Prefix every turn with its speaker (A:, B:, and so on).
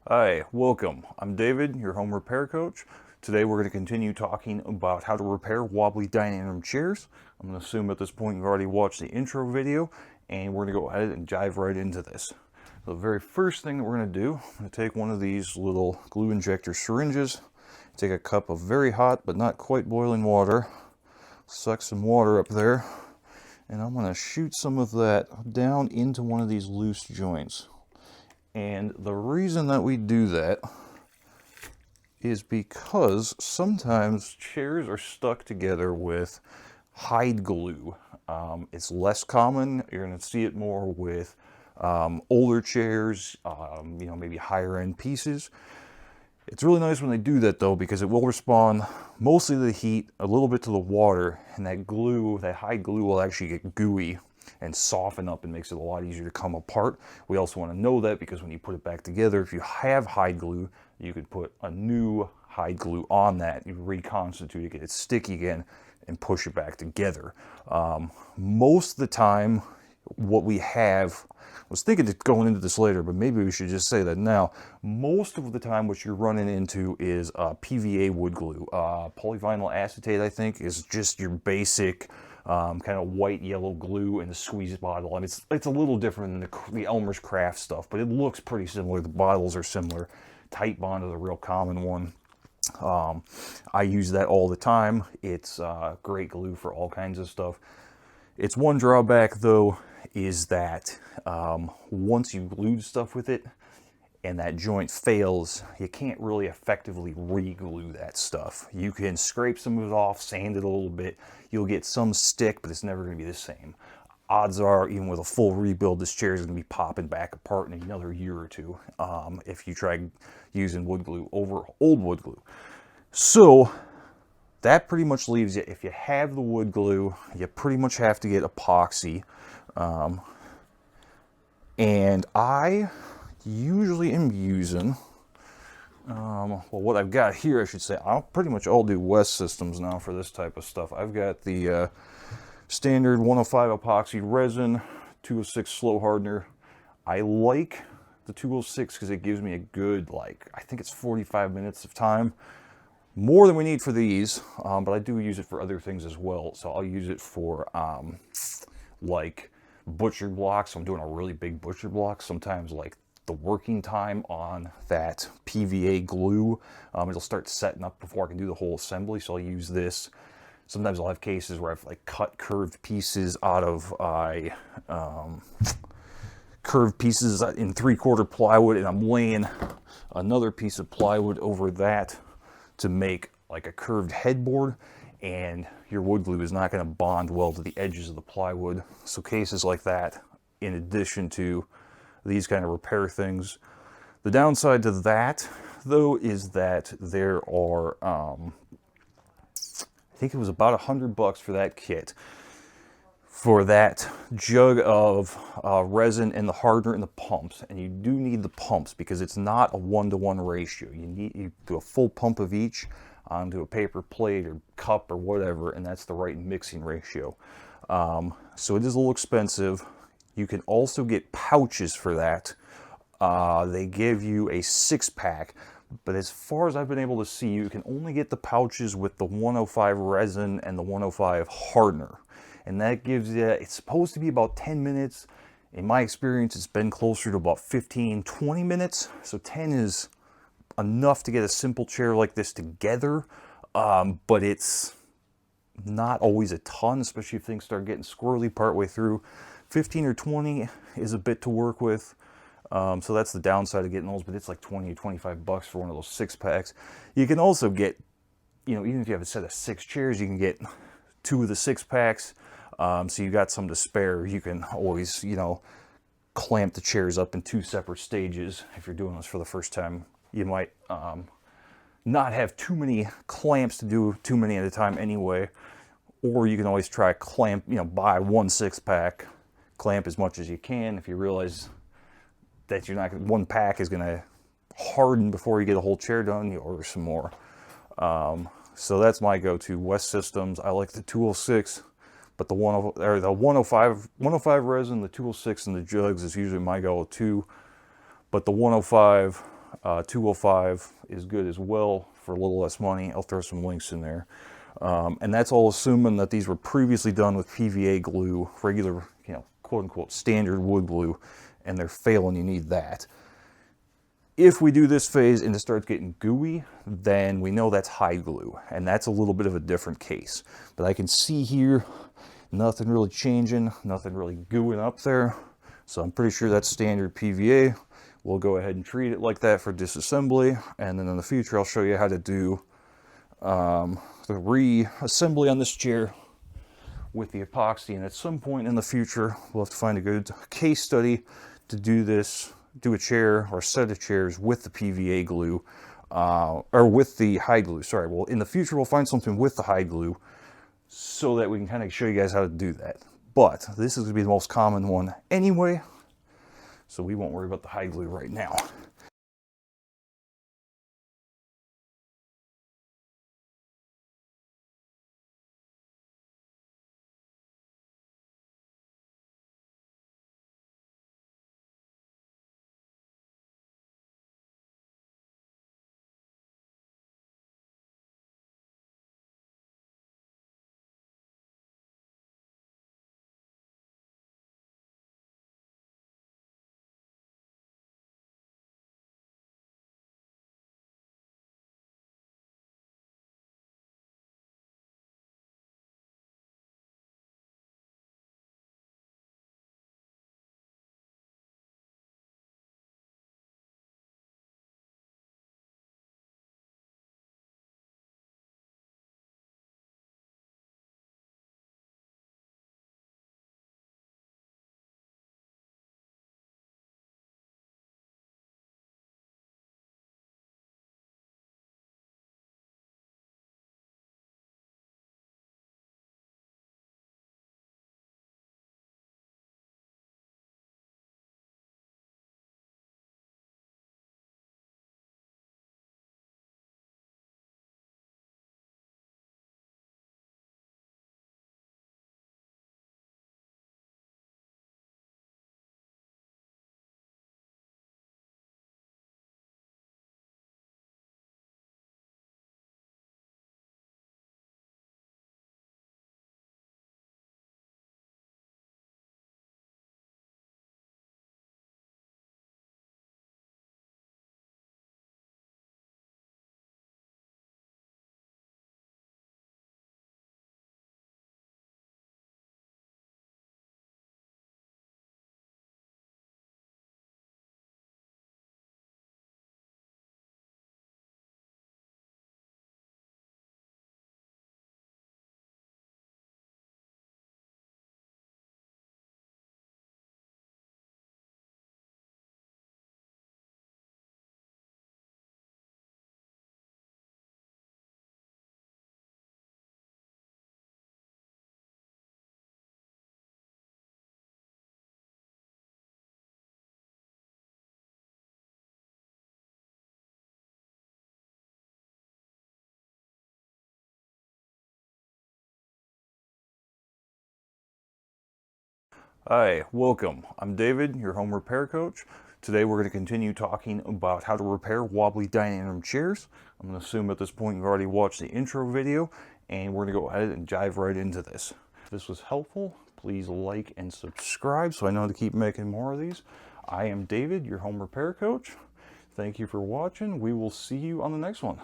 A: Hi, welcome. I'm David, your home repair coach. Today we're going to continue talking about how to repair wobbly dining room chairs. I'm going to assume at this point you've already watched the intro video, and we're going to go ahead and dive right into this. The very first thing that we're going to do, I'm going to take one of these little glue injector syringes, take a cup of very hot but not quite boiling water, suck some water up there, and I'm going to shoot some of that down into one of these loose joints. And the reason that we do that is because sometimes chairs are stuck together with hide glue. It's less common. You're going to see it more with older chairs, maybe higher end pieces. It's really nice when they do that though, because it will respond mostly to the heat, a little bit to the water, and that glue, that hide glue, will actually get gooey and soften up and makes it a lot easier to come apart. We also want to know that because when you put it back together, if you have hide glue, you could put a new hide glue on that, you reconstitute it, get it sticky again, and push it back together. Most of the time, what we have, I was thinking of going into this later, but maybe we should just say that now. Most of the time what you're running into is PVA wood glue. Polyvinyl acetate, I think, is just your basic kind of white yellow glue in a squeeze bottle. And it's a little different than the Elmer's Craft stuff, but it looks pretty similar. The bottles are similar. Tight Bond is a real common one. I use that all the time. It's great glue for all kinds of stuff. Its one drawback though is that once you glued stuff with it and that joint fails, you can't really effectively re-glue that stuff. You can scrape some of it off, sand it a little bit, you'll get some stick, but it's never going to be the same. Odds are, even with a full rebuild, this chair is going to be popping back apart in another year or two if you try using wood glue over old wood glue. So that pretty much leaves you, if you have the wood glue, you pretty much have to get epoxy. And I usually am using, well, what I've got here, I should say, I'll pretty much all do West Systems now for this type of stuff. I've got the standard 105 epoxy resin, 206 slow hardener. I like the 206 because it gives me a good, I think it's 45 minutes of time. More than we need for these, but I do use it for other things as well. So I'll use it for like butcher blocks. I'm doing a really big butcher block. Sometimes like the working time on that PVA glue, it'll start setting up before I can do the whole assembly. So I'll use this. Sometimes I'll have cases where I've cut curved pieces out of curved pieces in 3/4 plywood, and I'm laying another piece of plywood over that to make like a curved headboard, and your wood glue is not going to bond well to the edges of the plywood. So cases like that, in addition to these kind of repair things. The downside to that though is that there are I think it was about $100 for that kit, for that jug of resin and the hardener and the pumps. And you do need the pumps because it's not a 1-to-1 ratio. You do a full pump of each onto a paper plate or cup or whatever, and that's the right mixing ratio. So it is a little expensive. You can also get pouches for that. They give you a 6-pack, but as far as I've been able to see, you can only get the pouches with the 105 resin and the 105 hardener. And that gives you, it's supposed to be about 10 minutes. In my experience, it's been closer to about 15, 20 minutes. So 10 is enough to get a simple chair like this together, but it's not always a ton, especially if things start getting squirrely partway through. 15 or 20 is a bit to work with. So that's the downside of getting those, but it's like 20 or 25 bucks for one of those 6-packs. You can also get, even if you have a set of 6 chairs, you can get 2 of the 6-packs. So you got some to spare. You can always, clamp the chairs up in 2 separate stages. If you're doing this for the first time, you might not have too many clamps to do too many at a time anyway. Or you can always try clamp, buy 1 6-pack, clamp as much as you can. If you realize that you're not, 1 pack is going to harden before you get a whole chair done, you order some more. So that's my go-to. West Systems. I like the 206, but the 105 resin, the 206 and the jugs is usually my go-to. But the 105 205 is good as well for a little less money. I'll throw some links in there. And that's all assuming that these were previously done with PVA glue, regular, quote unquote, standard wood glue, and they're failing, you need that. If we do this phase and it starts getting gooey, then we know that's hide glue, and that's a little bit of a different case. But I can see here, nothing really changing, nothing really gooing up there. So I'm pretty sure that's standard PVA. We'll go ahead and treat it like that for disassembly, and then in the future I'll show you how to do the reassembly on this chair with the epoxy. And at some point in the future we'll have to find a good case study to do this, do a chair or a set of chairs with the PVA glue, or with the hide glue, sorry. Well, in the future we'll find something with the hide glue so that we can kind of show you guys how to do that. But this is going to be the most common one anyway, so we won't worry about the hide glue right now. Hi, welcome. I'm David, your home repair coach. Today we're going to continue talking about how to repair wobbly dining room chairs. I'm going to assume at this point you've already watched the intro video, and we're going to go ahead and dive right into this. If this was helpful, please like and subscribe so I know to keep making more of these. I am David, your home repair coach. Thank you for watching. We will see you on the next one.